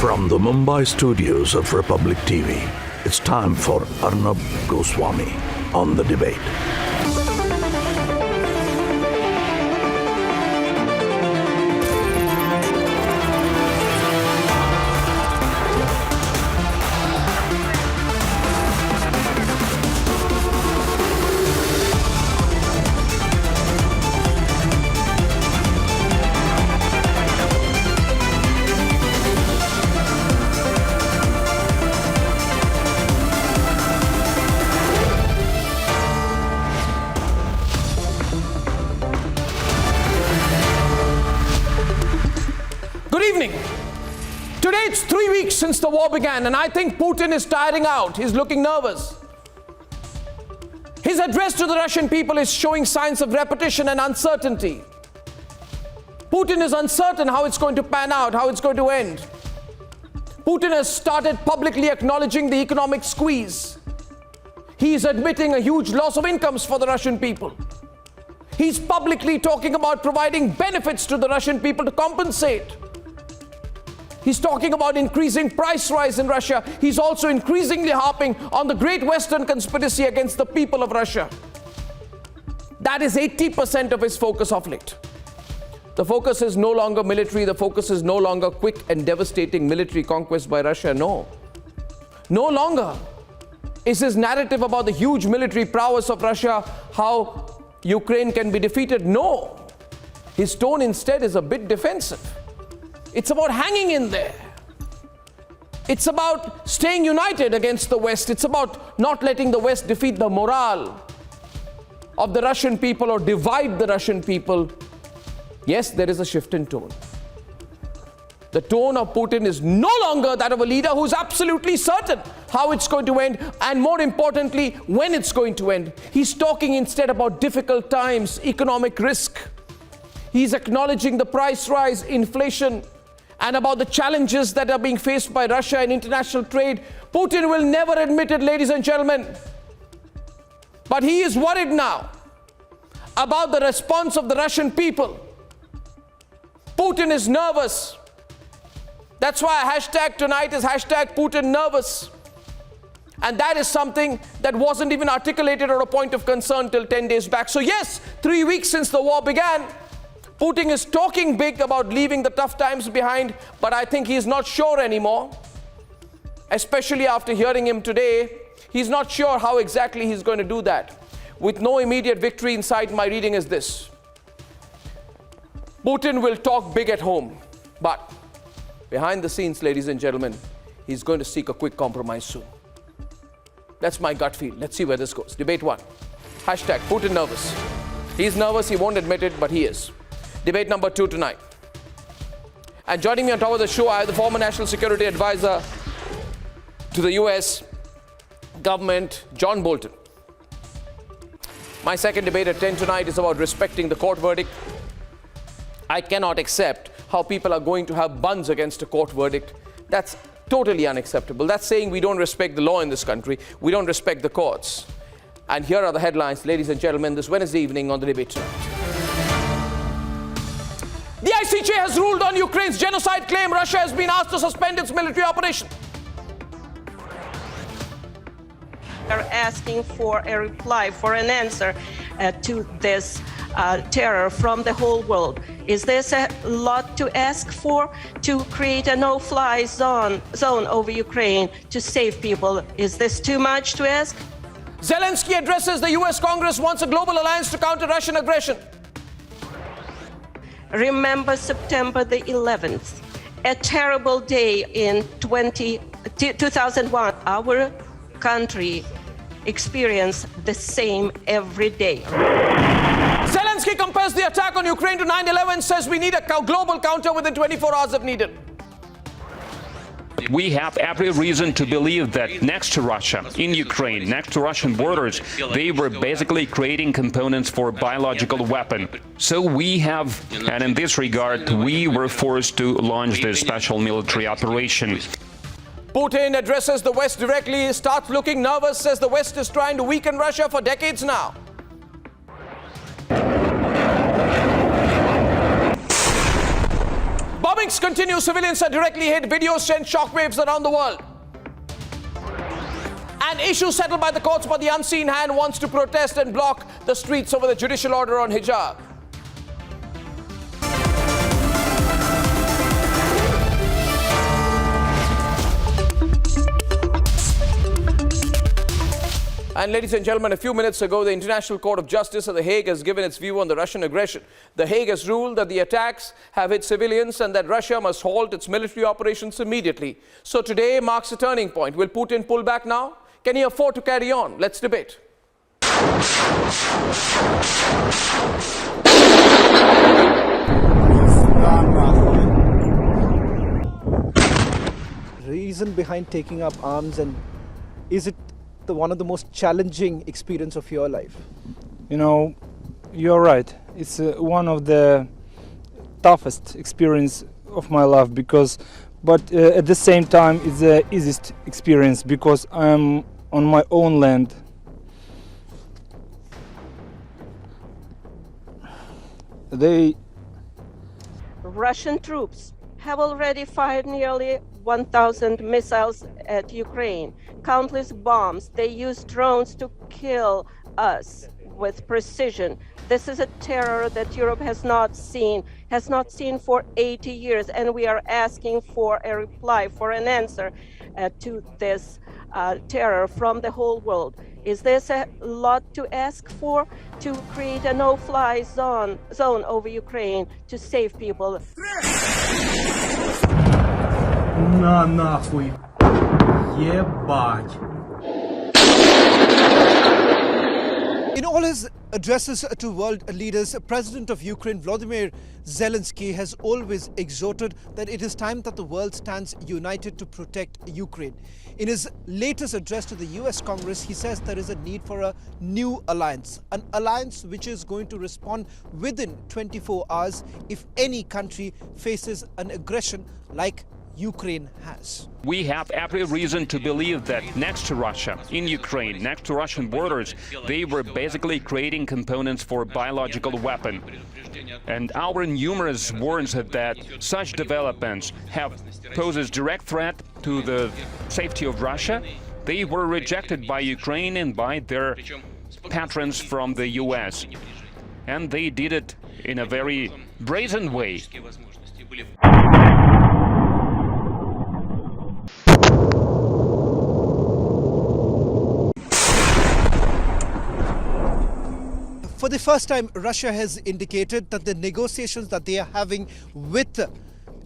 From the Mumbai studios of Republic TV, it's time for Arnab Goswami on The Debate. Today it's 3 weeks since the war began, and I think Putin is tiring out. He's looking nervous. His address to the Russian people is showing signs of repetition and uncertainty. Putin is uncertain how it's going to pan out, how it's going to end. Putin has started publicly acknowledging the economic squeeze. He is admitting a huge loss of incomes for the Russian people. He's publicly talking about providing benefits to the Russian people to compensate. He's talking about increasing price rise in Russia. He's also increasingly harping on the great Western conspiracy against the people of Russia. That is 80% of his focus of late. The focus is no longer military. The focus is no longer quick and devastating military conquest by Russia. No. No longer is his narrative about the huge military prowess of Russia, how Ukraine can be defeated. No. His tone instead is a bit defensive. It's about hanging in there. It's about staying united against the West. It's about not letting the West defeat the morale of the Russian people or divide the Russian people. Yes, there is a shift in tone. The tone of Putin is no longer that of a leader who's absolutely certain how it's going to end, and more importantly, when it's going to end. He's talking instead about difficult times, economic risk. He's acknowledging the price rise, inflation, and about the challenges that are being faced by Russia in international trade. Putin will never admit it, ladies and gentlemen. But he is worried now about the response of the Russian people. Putin is nervous. That's why a hashtag tonight is hashtag Putin nervous. And that is something that wasn't even articulated or a point of concern till 10 days back. So yes, 3 weeks since the war began, Putin is talking big about leaving the tough times behind, but I think he's not sure anymore. Especially after hearing him today, he's not sure how exactly he's going to do that. With no immediate victory in sight, my reading is this: Putin will talk big at home, but behind the scenes, ladies and gentlemen, he's going to seek a quick compromise soon. That's my gut feel. Let's see where this goes. Debate 1. Hashtag Putin nervous. He's nervous, he won't admit it, but he is. Debate number 2 tonight. And joining me on top of the show, I have the former National Security Advisor to the US government, John Bolton. My second debate at 10 tonight is about respecting the court verdict. I cannot accept how people are going to have buns against a court verdict. That's totally unacceptable. That's saying we don't respect the law in this country. We don't respect the courts. And here are the headlines, ladies and gentlemen, this Wednesday evening on The Debate tonight. The ICJ has ruled on Ukraine's genocide claim. Russia has been asked to suspend its military operation. Are asking for a reply, for an answer to this terror from the whole world. Is this a lot to ask for, to create a no-fly zone over Ukraine to save people? Is this too much to ask? Zelensky addresses the US Congress, wants a global alliance to counter Russian aggression. Remember September the 11th, a terrible day in 2001. Our country experienced the same every day. Zelensky compares the attack on Ukraine to 9/11, says we need a global counter within 24 hours if needed. We have every reason to believe that next to Russia, in Ukraine, next to Russian borders, they were basically creating components for a biological weapon. So we have, and in this regard, we were forced to launch this special military operation. Putin addresses the West directly, starts looking nervous, says the West is trying to weaken Russia for decades now. Bombings continue. Civilians are directly hit. Videos send shockwaves around the world. An issue settled by the courts, but the unseen hand wants to protest and block the streets over the judicial order on hijab. And ladies and gentlemen, a few minutes ago, the International Court of Justice at The Hague has given its view on the Russian aggression. The Hague has ruled that the attacks have hit civilians and that Russia must halt its military operations immediately. So today marks a turning point. Will Putin pull back now? Can he afford to carry on? Let's debate. Reason behind taking up arms, and is it one of the most challenging experience of your life? You know, you're right. It's one of the toughest experience of my life but at the same time it's the easiest experience because I'm on my own land. Russian troops have already fired nearly 1,000 missiles at Ukraine, countless bombs. They use drones to kill us with precision. This is a terror that Europe has not seen for 80 years, and we are asking for a reply, for an answer to this terror from the whole world. Is this a lot to ask for, to create a no-fly zone over Ukraine to save people? На нахуй. Ебать. In all his addresses to world leaders, President of Ukraine Volodymyr Zelensky has always exhorted that it is time that the world stands united to protect Ukraine. In his latest address to the US Congress, he says there is a need for a new alliance, an alliance which is going to respond within 24 hours if any country faces an aggression like Ukraine has. We have every reason to believe that next to Russia, in Ukraine, next to Russian borders, they were basically creating components for a biological weapon. And our numerous warns that such developments have poses direct threat to the safety of Russia. They were rejected by Ukraine and by their patrons from the US. And they did it in a very brazen way. For the first time, Russia has indicated that the negotiations that they are having with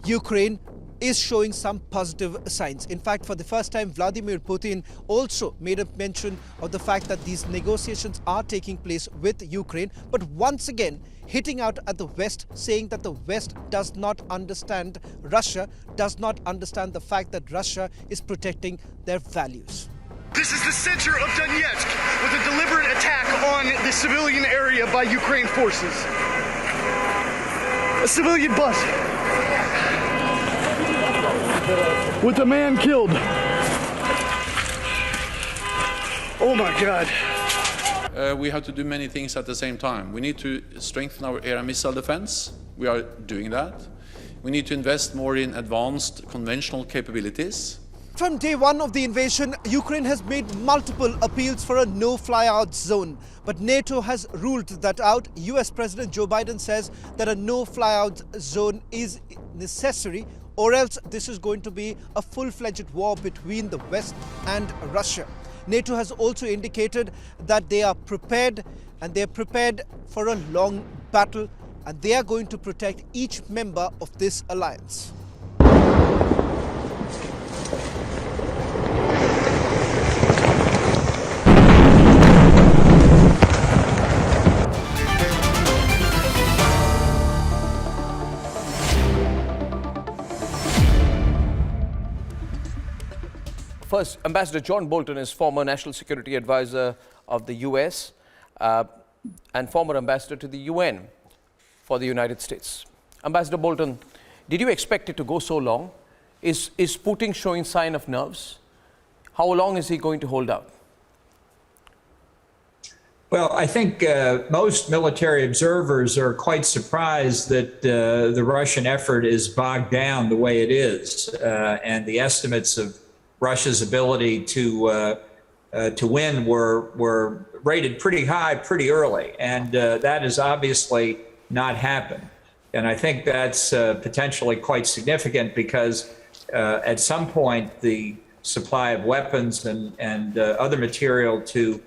Ukraine is showing some positive signs. In fact, for the first time, Vladimir Putin also made a mention of the fact that these negotiations are taking place with Ukraine, but once again hitting out at the West, saying that the West does not understand Russia, does not understand the fact that Russia is protecting their values. This is the center of Donetsk with a deliberate attack on the civilian area by Ukraine forces. A civilian bus with a man killed. Oh my God. We have to do many things at the same time. We need to strengthen our air and missile defense. We are doing that. We need to invest more in advanced conventional capabilities. From day one of the invasion, Ukraine has made multiple appeals for a no-fly-out zone. But NATO has ruled that out. US President Joe Biden says that a no-fly-out zone is necessary, or else this is going to be a full-fledged war between the West and Russia. NATO has also indicated that they are prepared, and they are prepared for a long battle, and they are going to protect each member of this alliance. First, Ambassador John Bolton is former National Security Advisor of the US and former ambassador to the UN for the United States. Ambassador Bolton, did you expect it to go so long? Is Putin showing sign of nerves? How long is he going to hold out? Well, I think most military observers are quite surprised that the Russian effort is bogged down the way it is, and the estimates of Russia's ability to win were rated pretty high pretty early, and that has obviously not happened. And I think that's potentially quite significant because at some point the supply of weapons and other material to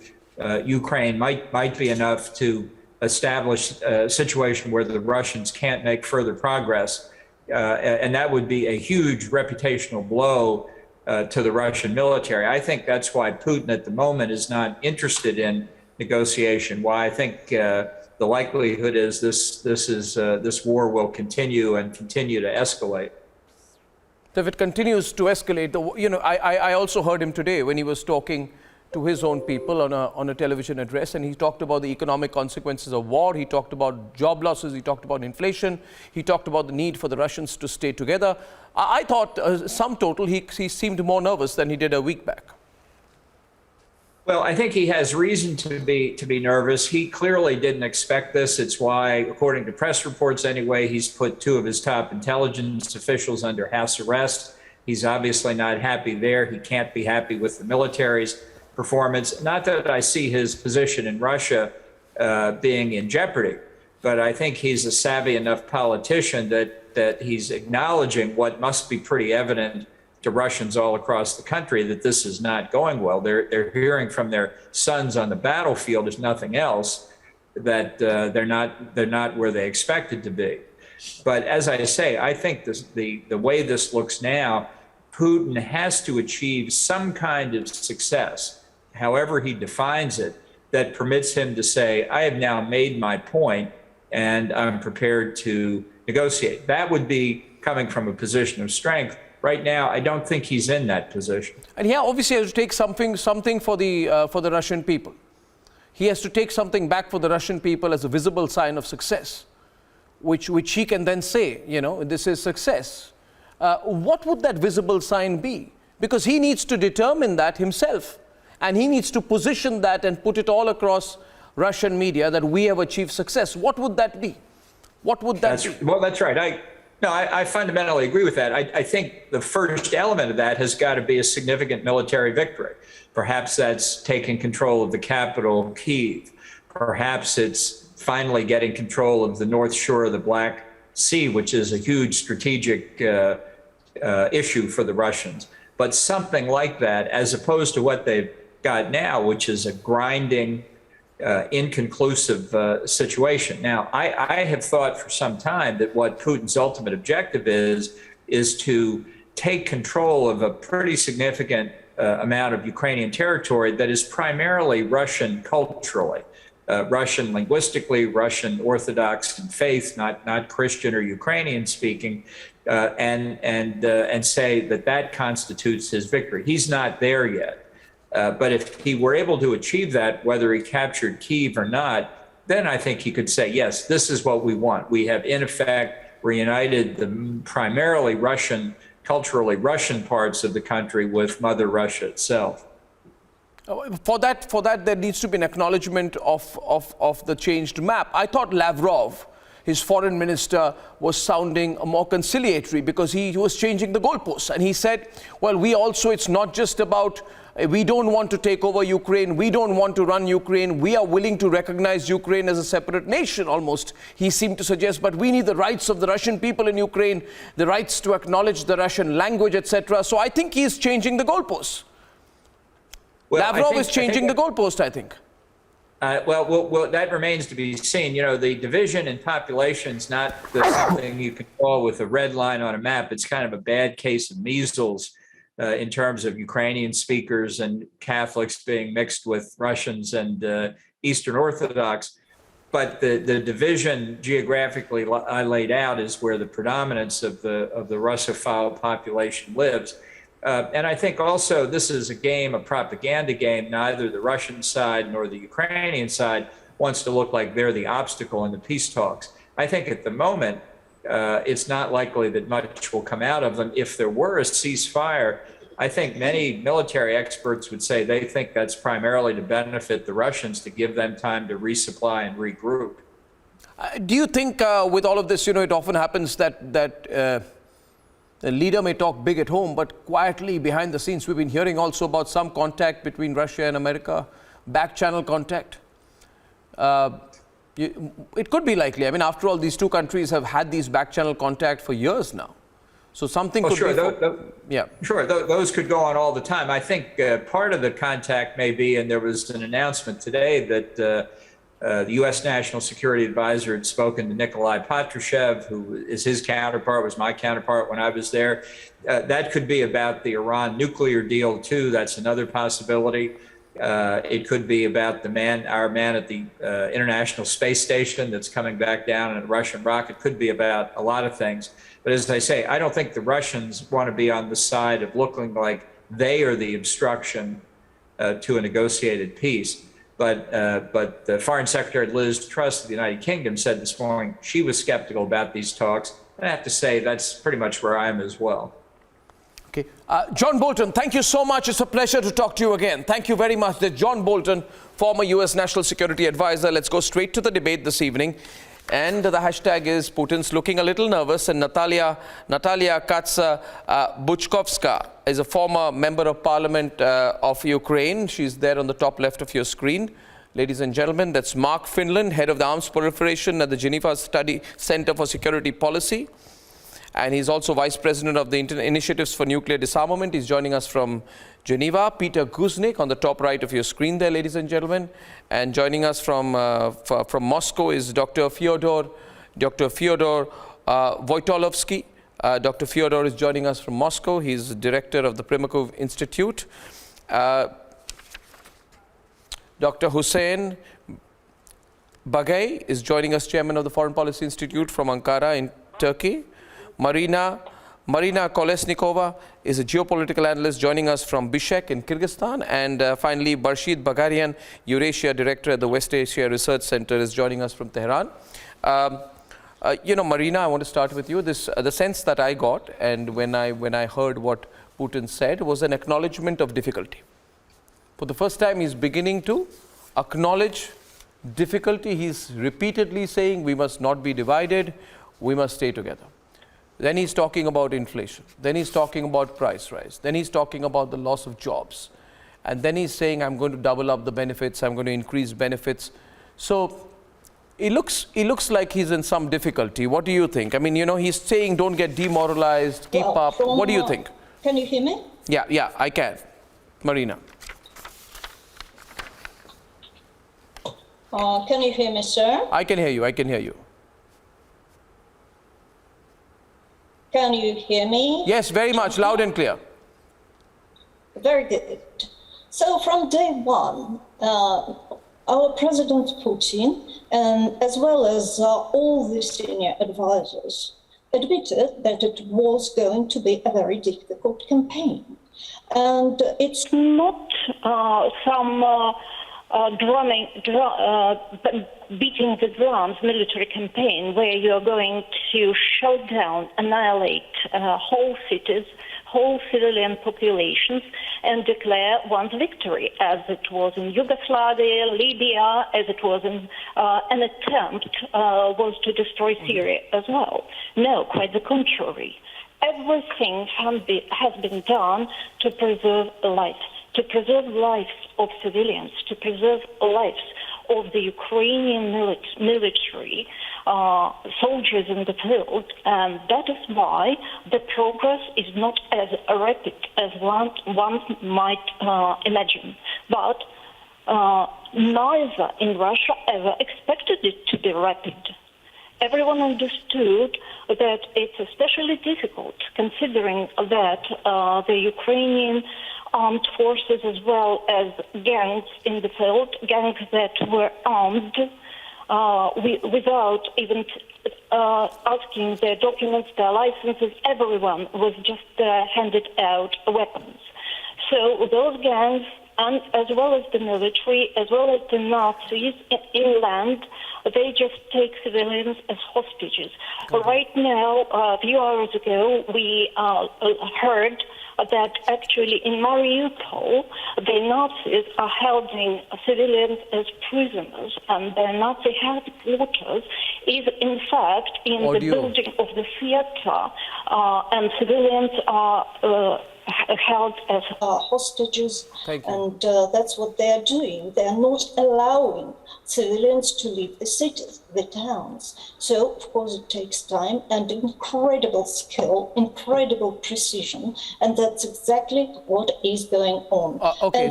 Ukraine might be enough to establish a situation where the Russians can't make further progress. And that would be a huge reputational blow to the Russian military. I think that's why Putin at the moment is not interested in negotiation, why I think the likelihood is this war will continue and continue to escalate. So if it continues to escalate, I also heard him today when he was talking to his own people on a television address, and he talked about the economic consequences of war. He talked about job losses. He talked about inflation. He talked about the need for the Russians to stay together. I thought sum total, he seemed more nervous than he did a week back. Well, I think he has reason to be nervous. He clearly didn't expect this. It's why, according to press reports anyway, he's put two of his top intelligence officials under house arrest. He's obviously not happy there. He can't be happy with the military's performance. Not that I see his position in Russia being in jeopardy, but I think he's a savvy enough politician that he's acknowledging what must be pretty evident to Russians all across the country, that this is not going well. They're hearing from their sons on the battlefield, if nothing else, that they're not where they expected to be. But as I say, I think the way this looks now, Putin has to achieve some kind of success, however he defines it, that permits him to say, I have now made my point and I'm prepared to negotiate. That would be coming from a position of strength. Right now, I don't think he's in that position. And he obviously has to take something for the Russian people. He has to take something back for the Russian people as a visible sign of success, which he can then say, this is success. What would that visible sign be? Because he needs to determine that himself, and he needs to position that and put it all across Russian media that we have achieved success. What would that be? What would that be? Well, that's right. I fundamentally agree with that. I think the first element of that has got to be a significant military victory. Perhaps that's taking control of the capital, Kyiv. Perhaps it's finally getting control of the north shore of the Black Sea, which is a huge strategic issue for the Russians. But something like that, as opposed to what they've got now, which is a grinding, inconclusive situation. Now, I have thought for some time that what Putin's ultimate objective is to take control of a pretty significant amount of Ukrainian territory that is primarily Russian culturally, Russian linguistically, Russian Orthodox in faith, not Christian or Ukrainian speaking, and say that constitutes his victory. He's not there yet. But if he were able to achieve that, whether he captured Kyiv or not, then I think he could say, yes, this is what we want. We have, in effect, reunited the primarily Russian, culturally Russian parts of the country with Mother Russia itself. For that, there needs to be an acknowledgement of the changed map. I thought Lavrov, his foreign minister, was sounding more conciliatory because he was changing the goalposts. And he said, well, it's not just about, we don't want to take over Ukraine, we don't want to run Ukraine, we are willing to recognize Ukraine as a separate nation almost, he seemed to suggest, but we need the rights of the Russian people in Ukraine, the rights to acknowledge the Russian language, etc. So I think he is changing the goalposts. Well, Lavrov is changing the goalpost, I think. Well, that remains to be seen. The division in population is not something you can call with a red line on a map. It's kind of a bad case of measles in terms of Ukrainian speakers and Catholics being mixed with Russians and Eastern Orthodox. But the division geographically I laid out is where the predominance of the Russophile population lives. And I think also this is a propaganda game. Neither the Russian side nor the Ukrainian side wants to look like they're the obstacle in the peace talks. I think at the moment, it's not likely that much will come out of them. If there were a ceasefire, I think many military experts would say they think that's primarily to benefit the Russians, to give them time to resupply and regroup. Do you think with all of this, it often happens that the leader may talk big at home, but quietly behind the scenes, we've been hearing also about some contact between Russia and America, back channel contact. It could be likely. I mean, after all, these two countries have had these back channel contact for years now. So something could be... Sure, those could go on all the time. I think part of the contact may be, and there was an announcement today that the U.S. National Security Advisor had spoken to Nikolai Patrushev, who is his counterpart, was my counterpart when I was there. That could be about the Iran nuclear deal, too. That's another possibility. It could be about our man at the International Space Station that's coming back down in a Russian rocket. Could be about a lot of things. But as I say, I don't think the Russians want to be on the side of looking like they are the obstruction to a negotiated peace. But the Foreign Secretary Liz Truss of the United Kingdom said this morning she was skeptical about these talks. And I have to say that's pretty much where I am as well. Okay. John Bolton, thank you so much. It's a pleasure to talk to you again. Thank you very much. There's John Bolton, former U.S. National Security Advisor. Let's go straight to the debate this evening. And the hashtag is Putin's looking a little nervous. And Natalia Katsa-Buchkovska is a former member of parliament of Ukraine. She's there on the top left of your screen. Ladies and gentlemen, that's Mark Finland, head of the Arms Proliferation at the Geneva Study Center for Security Policy. And he's also vice president of the Initiatives for Nuclear Disarmament. He's joining us from Geneva. Peter Guznik on the top right of your screen there, ladies and gentlemen. And joining us from Moscow is Dr. Fyodor Voitolovsky. Dr. Fyodor is joining us from Moscow. He's director of the Primakov Institute. Dr. Hussein Bagay is joining us, chairman of the Foreign Policy Institute from Ankara in Turkey. Marina Kolesnikova is a geopolitical analyst joining us from Bishkek in Kyrgyzstan. And finally, Barshid Bagarian, Eurasia director at the West Asia Research Center, is joining us from Tehran. Marina, I want to start with you. The sense that I got, and when I heard what Putin said, was an acknowledgement of difficulty. For the first time, he's beginning to acknowledge difficulty. He's repeatedly saying we must not be divided, we must stay together. Then he's talking about inflation. Then he's talking about price rise. Then he's talking about the loss of jobs. And then he's saying, I'm going to double up the benefits. I'm going to increase benefits. So it looks like he's in some difficulty. What do you think? I mean, he's saying don't get demoralized, keep up. What do you think? Can you hear me? Yeah, I can. Marina. Can you hear me, sir? I can hear you. Can you hear me? Yes, very much, loud and clear. Very good. So from day one, our President Putin, as well as all the senior advisors, admitted that it was going to be a very difficult campaign. And it's not some beating the drums military campaign where you're going to shut down, annihilate whole cities, whole civilian populations, and declare one's victory, as it was in Yugoslavia, Libya, as it was in an attempt was to destroy Syria as well. No, quite the contrary. Everything has been done to preserve life. To preserve lives of civilians, to preserve lives of the Ukrainian military soldiers in the field. And that is why the progress is not as rapid as one might imagine. But neither in Russia ever expected it to be rapid. Everyone understood that it's especially difficult considering that the Ukrainian armed forces as well as gangs in the field, gangs that were armed without even asking their documents, their licenses. Everyone was just handed out weapons. So those gangs, and as well as the military, as well as the Nazis inland, they just take civilians as hostages. Right now, a few hours ago, we heard that actually in Mariupol, the Nazis are holding civilians as prisoners, and their Nazi headquarters is in fact in the building of the theater, and civilians are held as hostages, and that's what they are doing. They are not allowing civilians to leave the cities, the towns. So, of course, it takes time and incredible skill, incredible precision, and that's exactly what is going on.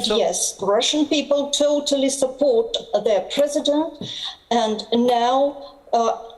Yes, Russian people totally support their president, and now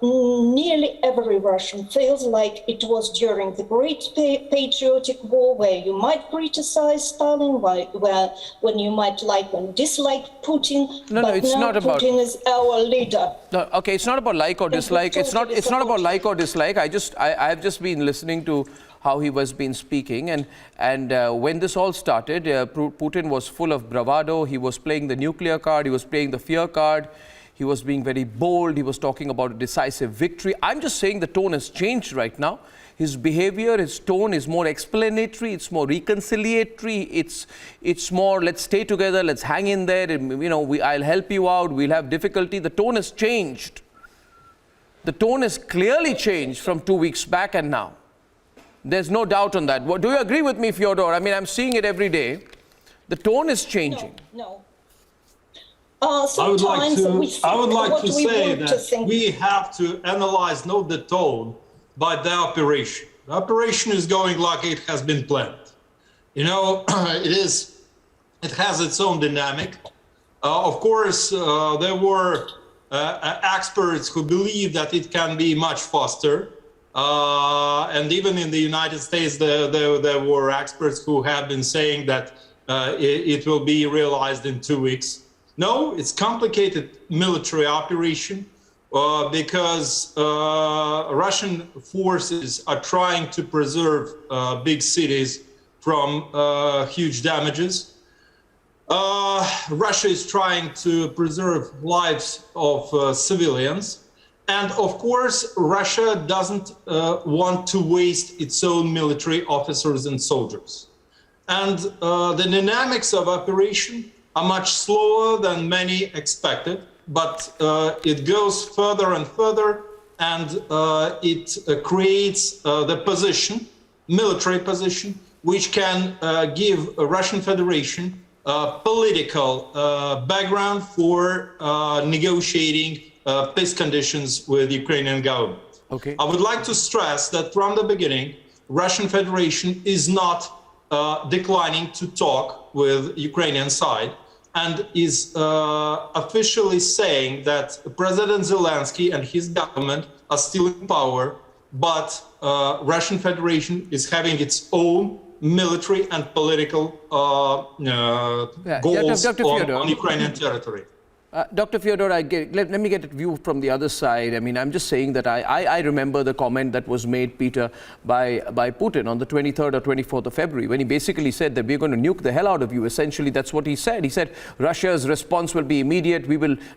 nearly every Russian feels like it was during the Great Patriotic War, where you might criticize Stalin, when you might like and dislike Putin. It's not about Putin is our leader. No, okay, it's not about like or dislike. It's not about like or dislike. I've just been listening to how he was been speaking, and when this all started, Putin was full of bravado. He was playing the nuclear card. He was playing the fear card. He was being very bold. He was talking about a decisive victory. I'm just saying the tone has changed right now. His behavior, his tone is more explanatory. It's more reconciliatory. It's more, let's stay together. Let's hang in there. And, I'll help you out. We'll have difficulty. The tone has changed. The tone has clearly changed from 2 weeks back and now. There's no doubt on that. Do you agree with me, Fyodor? I mean, I'm seeing it every day. The tone is changing. No. I would like to say that we have to analyze not the tone, but the operation. The operation is going like it has been planned. It has its own dynamic. Of course, there were experts who believe that it can be much faster. And even in the United States, there were experts who have been saying that it will be realized in 2 weeks. No, it's complicated military operation because Russian forces are trying to preserve big cities from huge damages. Russia is trying to preserve lives of civilians. And of course, Russia doesn't want to waste its own military officers and soldiers. And the dynamics of operation are much slower than many expected, but it goes further and further, and it creates the position, military position, which can give a Russian Federation political background for negotiating peace conditions with the Ukrainian government. Okay. I would like to stress that from the beginning, Russian Federation is not declining to talk with Ukrainian side, and is officially saying that President Zelensky and his government are still in power, but Russian Federation is having its own military and political goals on Ukrainian territory. Dr. Fyodor, let me get a view from the other side. I mean, I'm just saying that I remember the comment that was made, Peter, by Putin on the 23rd or 24th of February, when he basically said that we're going to nuke the hell out of you. Essentially, that's what he said. He said Russia's response will be immediate.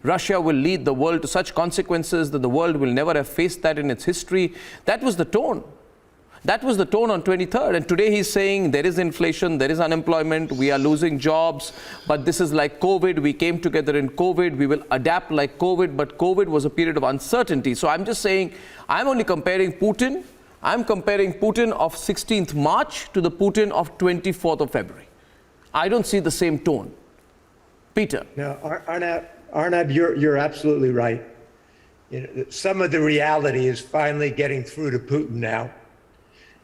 Russia will lead the world to such consequences that the world will never have faced that in its history. That was the tone. That was the tone on 23rd. And today he's saying there is inflation, there is unemployment, we are losing jobs, but this is like COVID. We came together in COVID. We will adapt like COVID, but COVID was a period of uncertainty. So I'm just saying, I'm only comparing Putin. I'm comparing Putin of 16th March to the Putin of 24th of February. I don't see the same tone. Peter. No, Arnab, you're absolutely right. Some of the reality is finally getting through to Putin now.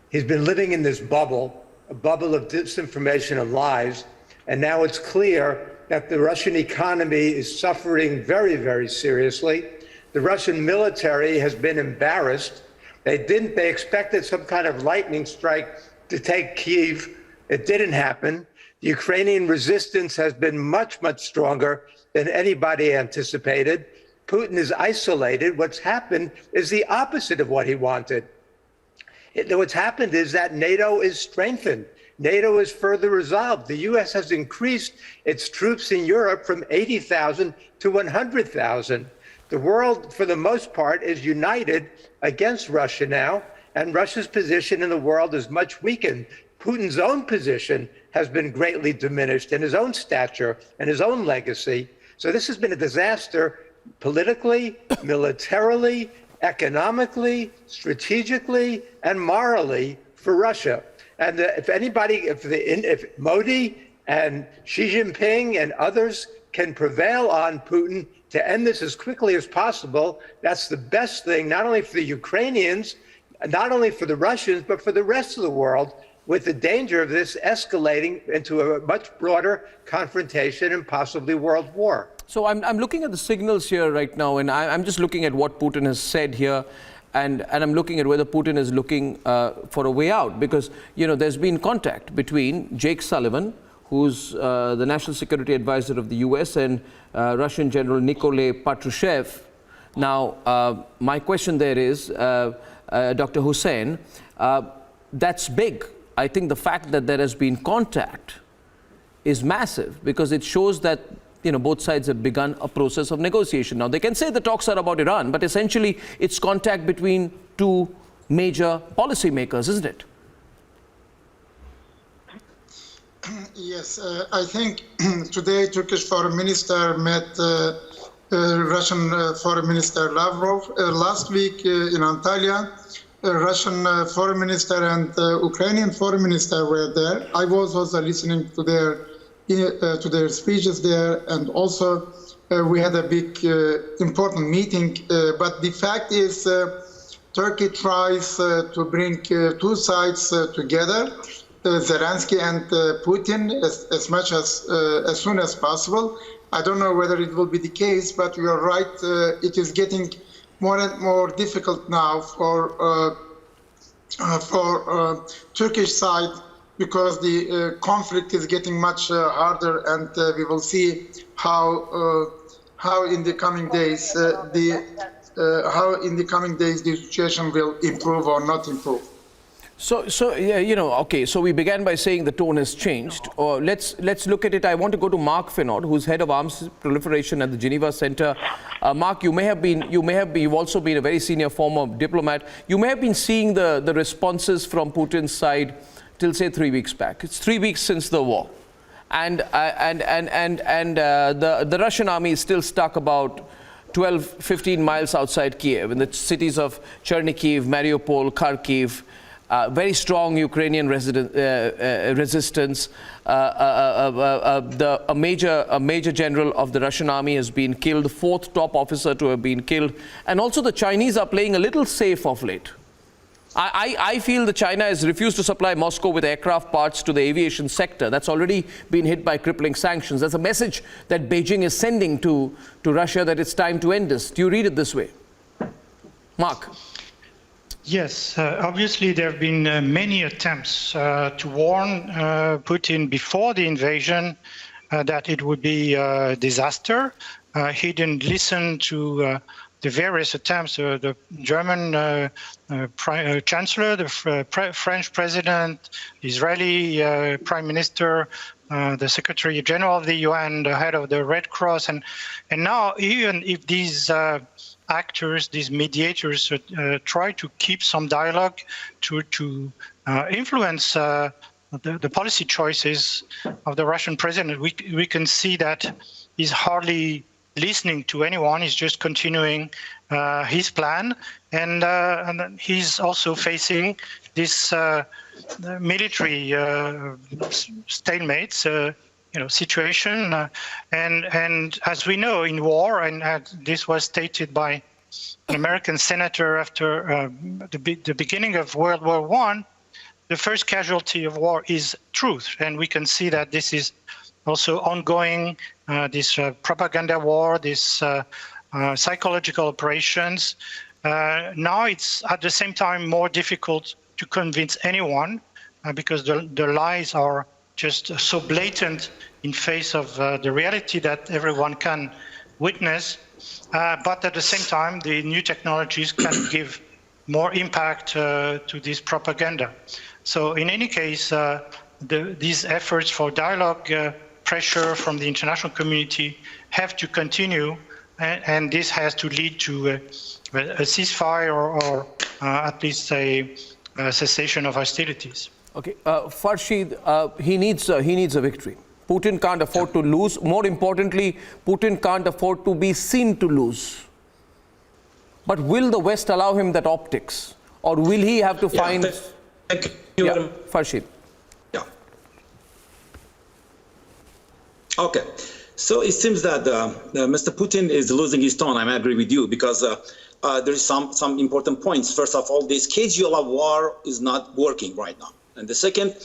He's been living in this bubble, a bubble of disinformation and lies, and now it's clear that the Russian economy is suffering very, very seriously. The Russian military has been embarrassed. They expected some kind of lightning strike to take Kyiv. It didn't happen. The Ukrainian resistance has been much, much stronger than anybody anticipated. Putin is isolated. What's happened is the opposite of what he wanted. What's happened is that NATO is strengthened. NATO is further resolved. The U.S. has increased its troops in Europe from 80,000 to 100,000. The world, for the most part, is united against Russia now, and Russia's position in the world is much weakened. Putin's own position has been greatly diminished in his own stature and his own legacy. So this has been a disaster politically, militarily, economically, strategically, and morally for Russia. And if Modi and Xi Jinping and others can prevail on Putin to end this as quickly as possible, that's the best thing, not only for the Ukrainians, not only for the Russians, but for the rest of the world, with the danger of this escalating into a much broader confrontation and possibly world war. So I'm looking at the signals here right now, and I'm just looking at what Putin has said here, and I'm looking at whether Putin is looking for a way out, because, you know, there's been contact between Jake Sullivan, who's the National Security Advisor of the US, and Russian General Nikolai Patrushev. Now, my question there is, Dr. Hussein, that's big. I think the fact that there has been contact is massive, because it shows that, you know, both sides have begun a process of negotiation. Now, they can say the talks are about Iran, but essentially it's contact between two major policymakers, isn't it? Yes, I think today Turkish Foreign Minister met Russian Foreign Minister Lavrov. Last week in Antalya, Russian Foreign Minister and Ukrainian Foreign Minister were there. I was also listening to their speeches there, and also we had a big important meeting. But the fact is, Turkey tries to bring two sides together, Zelensky and Putin, as much as soon as possible. I don't know whether it will be the case, but you are right. It is getting more and more difficult now for Turkish side, because the conflict is getting much harder, and we will see how in the coming days the situation will improve or not improve. So yeah, you know, okay, so we began by saying the tone has changed. Let's look at it. I want to go to Mark Finod, who's head of arms proliferation at the Geneva Center. Mark, you've also been a very senior former diplomat. You may have been seeing the responses from Putin's side till, say, 3 weeks back. It's 3 weeks since the war, and the Russian army is still stuck about 12-15 miles outside Kiev, in the cities of Chernihiv, Mariupol, Kharkiv. Very strong Ukrainian resistance. A major general of the Russian army has been killed, the fourth top officer to have been killed. And also the Chinese are playing a little safe of late. I feel that China has refused to supply Moscow with aircraft parts to the aviation sector. That's already been hit by crippling sanctions. That's a message that Beijing is sending to Russia, that it's time to end this. Do you read it this way? Mark? Yes, obviously there have been many attempts to warn Putin before the invasion that it would be a disaster. He didn't listen to the various attempts. The German Chancellor, the French President, Israeli Prime Minister, the Secretary General of the UN, the head of the Red Cross, and now even if these actors, these mediators, try to keep some dialogue to influence the policy choices of the Russian president, we can see that he's hardly listening to anyone. He's just continuing his plan, and he's also facing this military stalemates. Situation, and as we know in war, and this was stated by an American senator after the beginning of World War I, the first casualty of war is truth, and we can see that this is also ongoing. This propaganda war, this psychological operations. Now it's at the same time more difficult to convince anyone because the lies are just so blatant in face of the reality that everyone can witness. But at the same time, the new technologies can give more impact to this propaganda. So in any case, these efforts for dialogue, pressure from the international community have to continue, and this has to lead to a ceasefire or at least a cessation of hostilities. Okay, Farshid, he needs a victory. Putin can't afford to lose. More importantly, Putin can't afford to be seen to lose. But will the West allow him that optics? Or will he have to find... Thank you. Yeah, Farshid. Yeah. Okay. So it seems that Mr. Putin is losing his tone. I agree with you, because there is some important points. First of all, the schedule of war is not working right now. And the second,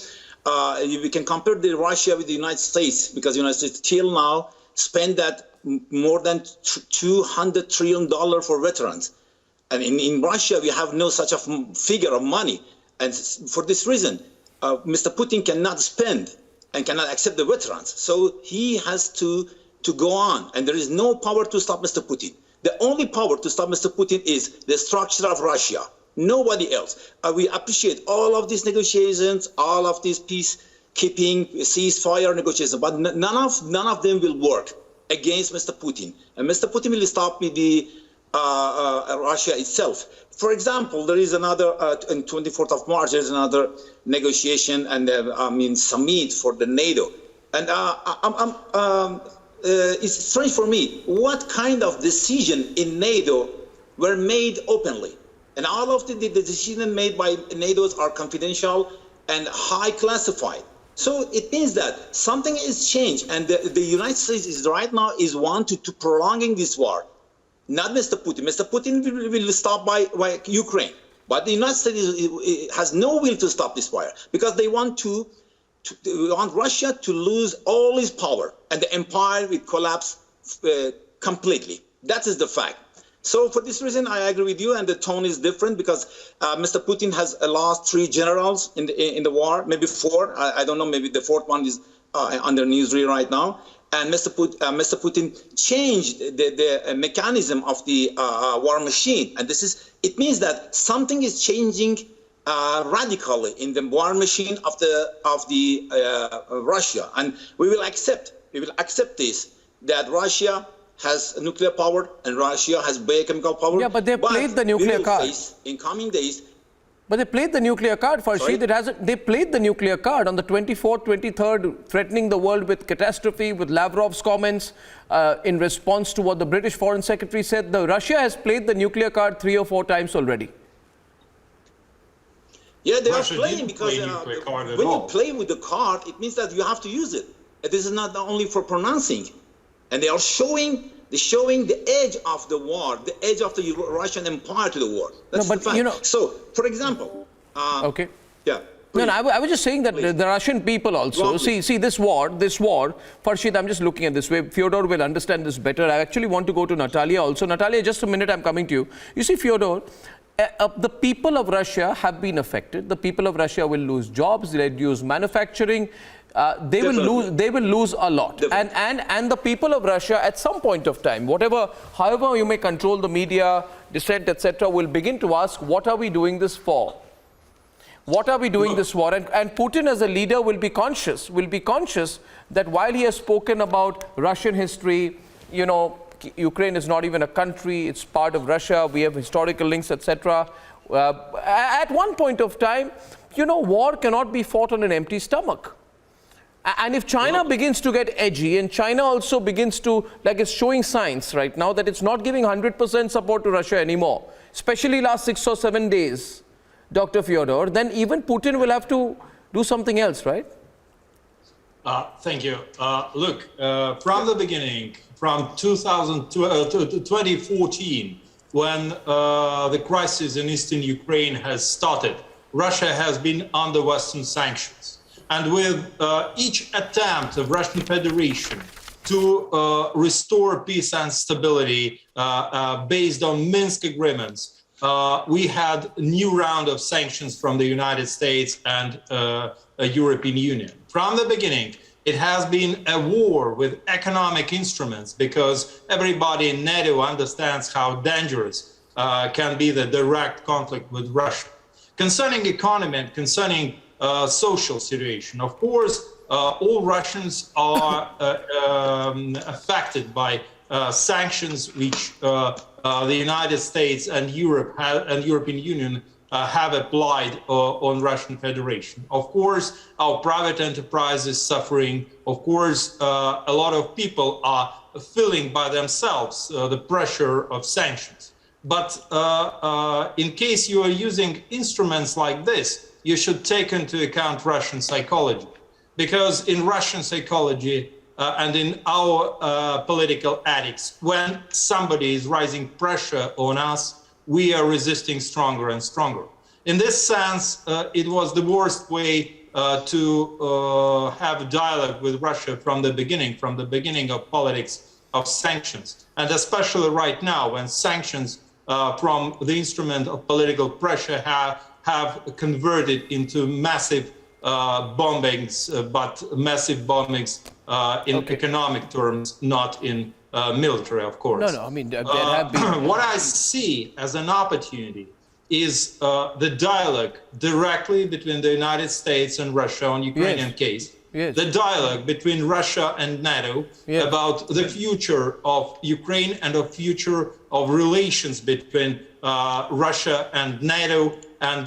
we can compare Russia with the United States, because the United States till now spent that more than $200 trillion for veterans. And in Russia, we have no such a figure of money. And for this reason, Mr. Putin cannot spend and cannot accept the veterans. So he has to go on. And there is no power to stop Mr. Putin. The only power to stop Mr. Putin is the structure of Russia. Nobody else. We appreciate all of these negotiations, all of these peacekeeping, ceasefire negotiations, but none of them will work against Mr. Putin. And Mr. Putin will stop the Russia itself. For example, there is another, on 24th of March, there is another negotiation and summit for the NATO. And it's strange for me, what kind of decision in NATO were made openly? And all of the decisions made by NATO are confidential and high classified. So it means that something is changed, and the United States is right now is wanting to prolonging this war. Not Mr. Putin. Mr. Putin will stop by Ukraine, but the United States has no will to stop this war, because they want want Russia to lose all its power, and the empire will collapse completely. That is the fact. So for this reason, I agree with you, and the tone is different, because Mr. Putin has lost 3 generals in the war, maybe 4. I don't know. Maybe the 4th one is under newsreel right now. And Mr. Putin changed the mechanism of the war machine, and it means that something is changing radically in the war machine of Russia, and we will accept this, that Russia has nuclear power and Russia has biochemical power. Yeah, but they played the nuclear card in coming days. But they played the nuclear card, Farshid. They played the nuclear card on the 24th, 23rd, threatening the world with catastrophe, with Lavrov's comments in response to what the British Foreign Secretary said. Russia has played the nuclear card 3 or 4 times already. Yeah, they are playing, because when you play with the card, it means that you have to use it. This is not only for pronouncing. And they are showing the edge of the war, the edge of the Russian Empire to the war. That's the fact. So, for example, okay. Yeah. No, I was just saying that the Russian people also see this war. Farshid, I'm just looking at this way. Fyodor will understand this better. I actually want to go to Natalia also. Natalia, just a minute. I'm coming to you. You see, Fyodor, the people of Russia have been affected. The people of Russia will lose jobs. They'll lose manufacturing. They will lose a lot. And the people of Russia, at some point of time, however you may control the media, dissent, etc., will begin to ask, what are we doing this for? What are we doing this for? And Putin as a leader will be conscious that while he has spoken about Russian history, Ukraine is not even a country, it's part of Russia, we have historical links, etc. At one point of time, war cannot be fought on an empty stomach. And if China begins to get edgy, and China also begins to, it's showing signs right now that it's not giving 100% support to Russia anymore, especially last 6 or 7 days, Dr. Fyodor, then even Putin will have to do something else, right? Thank you. Look, from the beginning, from 2014, when the crisis in eastern Ukraine has started, Russia has been under Western sanctions. And with each attempt of Russian Federation to restore peace and stability based on Minsk agreements, we had a new round of sanctions from the United States and European Union. From the beginning, it has been a war with economic instruments, because everybody in NATO understands how dangerous can be the direct conflict with Russia. Concerning economy and concerning social situation, of course, all Russians are affected by sanctions which the United States and Europe and European Union have applied on Russian Federation. Of course, our private enterprise is suffering. Of course, a lot of people are feeling by themselves the pressure of sanctions. But in case you are using instruments like this, you should take into account Russian psychology. Because in Russian psychology and in our political ethics, when somebody is raising pressure on us, we are resisting stronger and stronger. In this sense, it was the worst way to have a dialogue with Russia from the beginning of politics of sanctions. And especially right now, when sanctions from the instrument of political pressure have converted into massive bombings, but massive bombings in economic terms, not in military, of course. No, I mean, there have been... What I see as an opportunity is the dialogue directly between the United States and Russia on Ukrainian case. Yes. The dialogue between Russia and NATO about the future of Ukraine and the future of relations between Russia and NATO and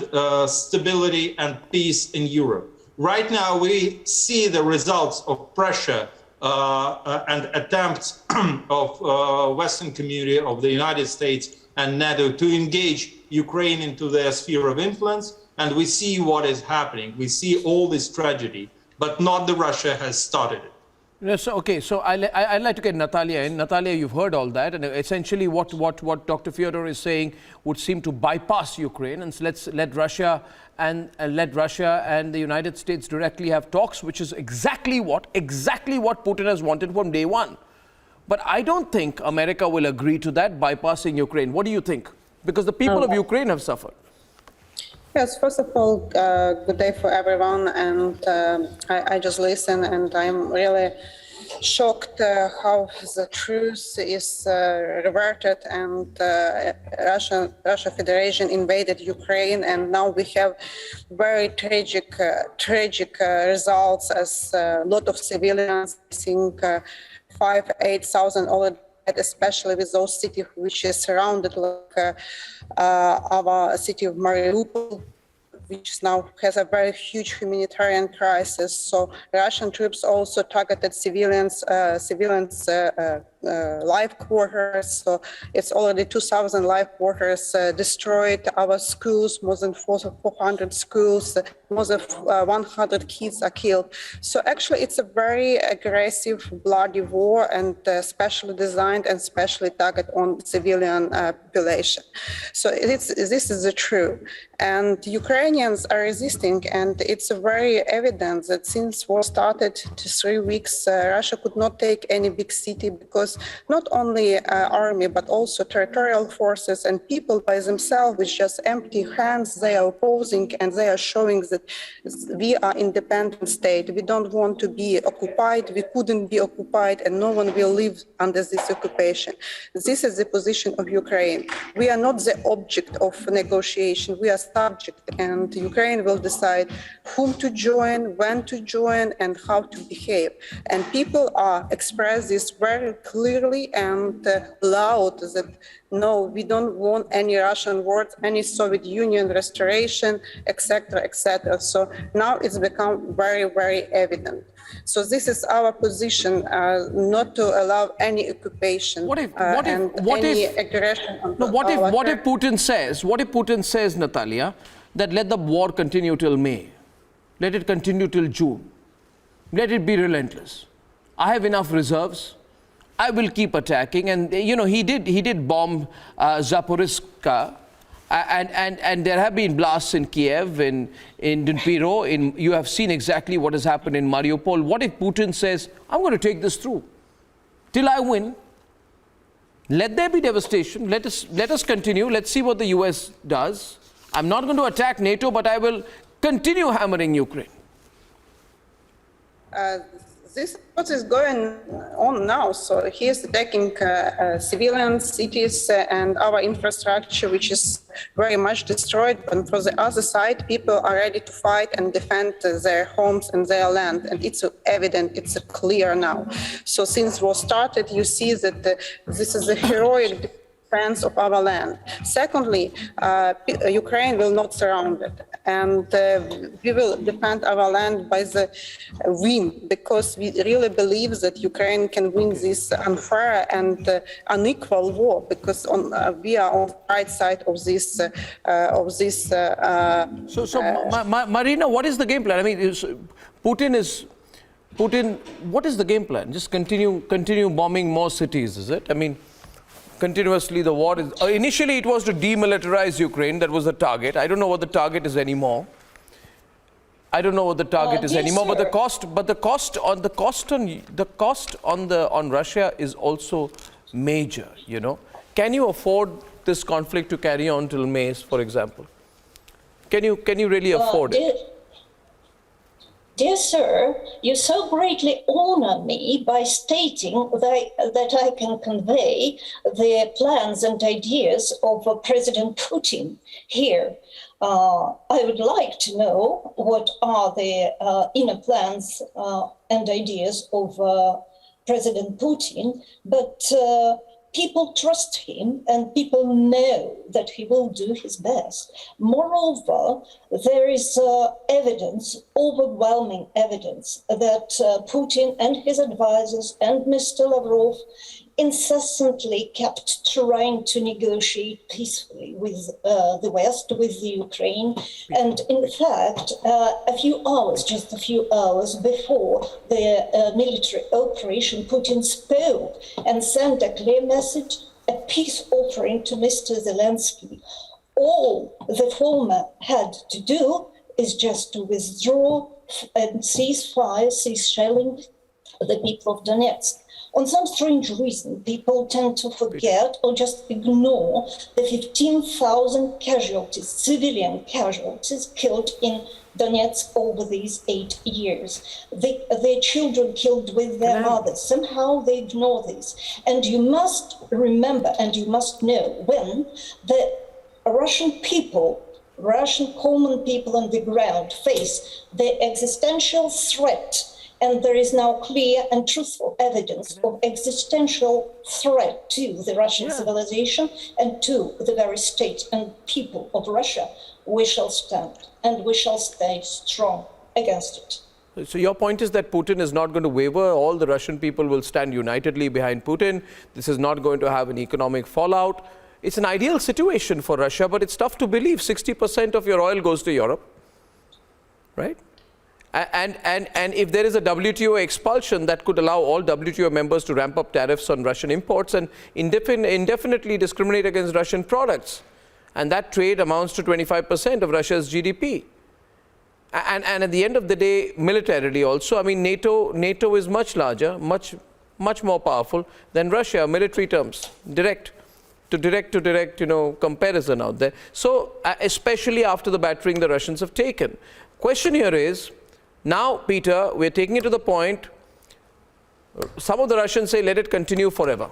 stability and peace in Europe. Right now, we see the results of pressure and attempts of Western community, of the United States and NATO to engage Ukraine into their sphere of influence. And we see what is happening. We see all this tragedy, but not the Russia has started it. No, so, okay, so I'd like to get Natalia in. Natalia, you've heard all that, and essentially what Dr. Fyodor is saying would seem to bypass Ukraine, and so let Russia and the United States directly have talks, which is exactly what Putin has wanted from day one. But I don't think America will agree to that, bypassing Ukraine. What do you think? Because the people of Ukraine have suffered. Yes, first of all, good day for everyone. And I just listen, and I'm really shocked how the truth is reverted, and Russia Federation invaded Ukraine, and now we have very tragic results, as a lot of civilians, I think 5,000-8,000 already, especially with those cities which is surrounded, like our city of Mariupol, which now has a very huge humanitarian crisis. So Russian troops also targeted civilians' life quarters. So it's already 2,000 life quarters destroyed. Our schools, more than 400 schools, more than 100 kids are killed. So actually, it's a very aggressive, bloody war, and specially designed and specially targeted on civilian population. So this is the truth. And Ukrainians are resisting, and it's very evident that since war started to 3 weeks, Russia could not take any big city, because not only army, but also territorial forces and people by themselves with just empty hands, they are opposing, and they are showing that we are independent state. We don't want to be occupied. We couldn't be occupied, and no one will live under this occupation. This is the position of Ukraine. We are not the object of negotiation. We are subject, and Ukraine will decide whom to join, when to join, and how to behave. And people are express this very clearly and loud that no, we don't want any Russian words, any Soviet Union restoration, etc., etc. So now it's become very, very evident. So this is our position, not to allow any occupation any aggression. What if Putin says, Natalia, that let the war continue till May, let it continue till June, let it be relentless. I have enough reserves. I will keep attacking, and you know he did bomb Zaporizhzhia, and there have been blasts in Kiev, in Dnipro. You have seen exactly what has happened in Mariupol. What if Putin says, "I'm going to take this through till I win"? Let there be devastation. Let us continue. Let's see what the U.S. does. I'm not going to attack NATO, but I will continue hammering Ukraine. This is what is going on now. So he is attacking civilians, cities, and our infrastructure, which is very much destroyed. And for the other side, people are ready to fight and defend their homes and their land. And it's evident, it's clear now. So since war started, you see that this is a heroic defense of our land. Secondly, Ukraine will not surround it, and we will defend our land by the win, because we really believe that Ukraine can win this unfair and unequal war, because we are on the right side of this. Marina, what is the game plan? I mean, Putin. What is the game plan? Just continue bombing more cities, is it? I mean, continuously the war is. Initially, it was to demilitarize Ukraine. That was the target. I don't know what the target is anymore. But the cost on Russia is also major. You know, can you afford this conflict to carry on till May, for example? Can you really afford it? Dear sir, you so greatly honor me by stating that I can convey the plans and ideas of President Putin here. I would like to know what are the inner plans and ideas of President Putin, but people trust him and people know that he will do his best. Moreover, there is evidence, overwhelming evidence, that Putin and his advisors and Mr. Lavrov incessantly kept trying to negotiate peacefully with the West, with the Ukraine. And in fact, just a few hours before the military operation, Putin spoke and sent a clear message, a peace offering to Mr. Zelensky. All the former had to do is just to withdraw and cease shelling the people of Donetsk. On some strange reason, people tend to forget or just ignore the 15,000 casualties, civilian casualties killed in Donetsk over these 8 years. Their children killed with their mothers. Somehow they ignore this. And you must remember and you must know, when the Russian people, Russian common people on the ground face the existential threat, and there is now clear and truthful evidence of existential threat to the Russian civilization and to the very state and people of Russia, we shall stand and we shall stay strong against it. So your point is that Putin is not going to waver. All the Russian people will stand unitedly behind Putin. This is not going to have an economic fallout. It's an ideal situation for Russia, but it's tough to believe. 60% of your oil goes to Europe, right? And if there is a WTO expulsion, that could allow all WTO members to ramp up tariffs on Russian imports and indefinitely discriminate against Russian products. And that trade amounts to 25% of Russia's GDP. And at the end of the day, militarily also, I mean, NATO is much larger, much more powerful than Russia, military terms, direct, comparison out there. So, especially after the battering the Russians have taken. Question here is, now, Peter, we're taking it to the point, some of the Russians say, let it continue forever.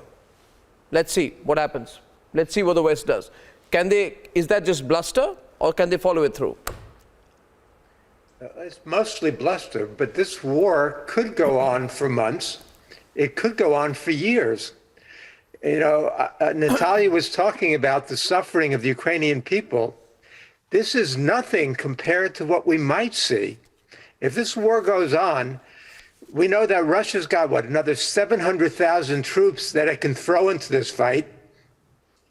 Let's see what happens. Let's see what the West does. Is that just bluster, or can they follow it through? It's mostly bluster, but this war could go on for months. It could go on for years. Natalia was talking about the suffering of the Ukrainian people. This is nothing compared to what we might see. If this war goes on, we know that Russia's got, another 700,000 troops that it can throw into this fight.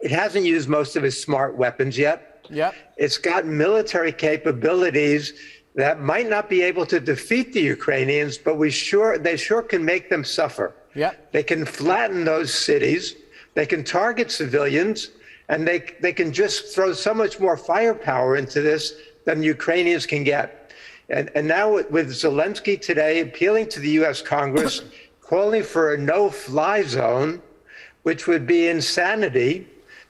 It hasn't used most of its smart weapons yet. Yeah. It's got military capabilities that might not be able to defeat the Ukrainians, but they sure can make them suffer. Yeah. They can flatten those cities, they can target civilians, and they can just throw so much more firepower into this than the Ukrainians can get. And now with Zelensky today appealing to the U.S. Congress, calling for a no-fly zone, which would be insanity,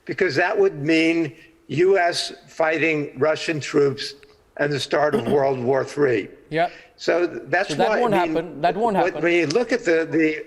because that would mean U.S. fighting Russian troops and the start of World War III. Yeah. So that's that why won't happen. That won't happen. When you look at the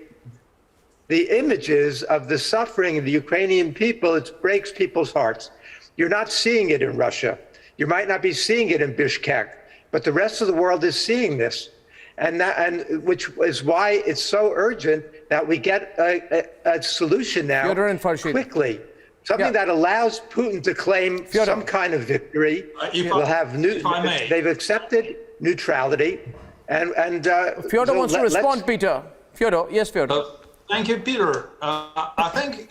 images of the suffering of the Ukrainian people, it breaks people's hearts. You're not seeing it in Russia. You might not be seeing it in Bishkek, but the rest of the world is seeing this, and which is why it's so urgent that we get a solution now quickly, something that allows Putin to claim some kind of victory. They've accepted neutrality, and Fyodor wants to respond, Peter. Fyodor, yes, Fyodor. Thank you, Peter. I think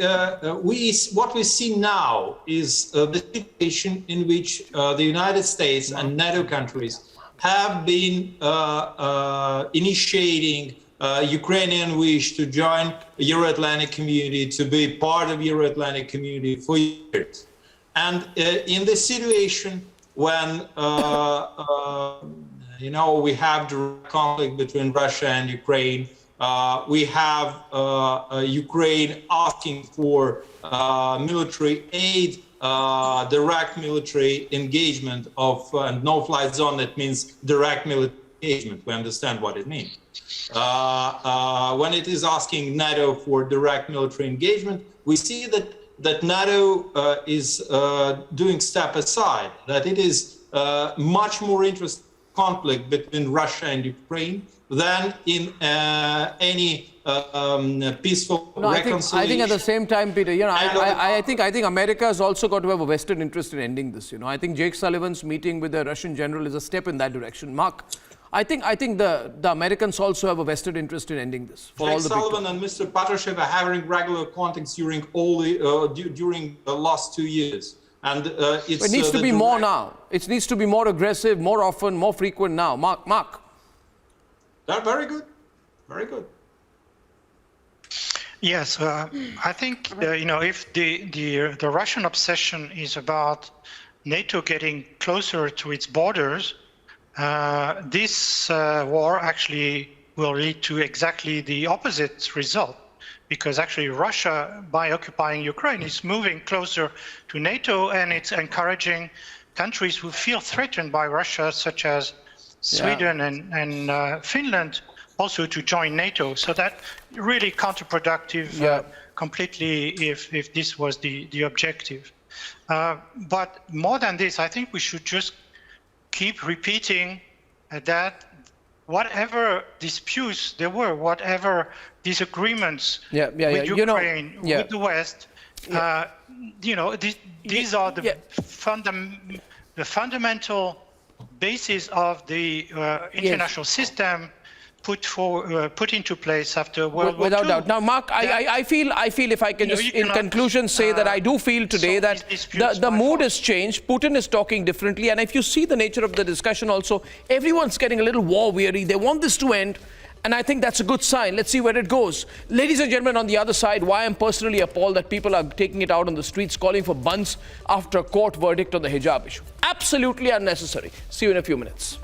what we see now is the situation in which the United States and NATO countries have been initiating Ukrainian wish to join the Euro-Atlantic community, to be part of Euro-Atlantic community for years. And in this situation, when we have direct conflict between Russia and Ukraine, we have Ukraine asking for military aid, direct military engagement of no-fly zone. That means direct military engagement. We understand what it means. When it is asking NATO for direct military engagement, we see that NATO is doing step aside, that it is much more interested in conflict between Russia and Ukraine than in any peaceful reconciliation. I think at the same time, Peter, I think America has also got to have a vested interest in ending this. I think Jake Sullivan's meeting with the Russian general is a step in that direction. Mark, I think the Americans also have a vested interest in ending this. Jake Sullivan and Mr. Patrushev are having regular contacts during the last 2 years. And it needs to be more now. It needs to be more aggressive, more often, more frequent now. Mark. Very good. Very good. Yes, I think if the Russian obsession is about NATO getting closer to its borders, this war actually will lead to exactly the opposite result, because actually Russia, by occupying Ukraine, is moving closer to NATO, and it's encouraging countries who feel threatened by Russia, such as Sweden and Finland, also to join NATO. So that really counterproductive completely if this was the objective. But more than this, I think we should just keep repeating that whatever disputes there were, whatever disagreements with Ukraine, with the West, these are the fundamental basis of the international system put into place after World War II. Without doubt. Now, Mark, I feel if I can just, in conclusion, say that I do feel today that the mood has changed. Putin is talking differently. And if you see the nature of the discussion also, everyone's getting a little war weary. They want this to end. And I think that's a good sign. Let's see where it goes. Ladies and gentlemen, on the other side, why I'm personally appalled that people are taking it out on the streets, calling for buns after a court verdict on the hijab issue. Absolutely unnecessary. See you in a few minutes.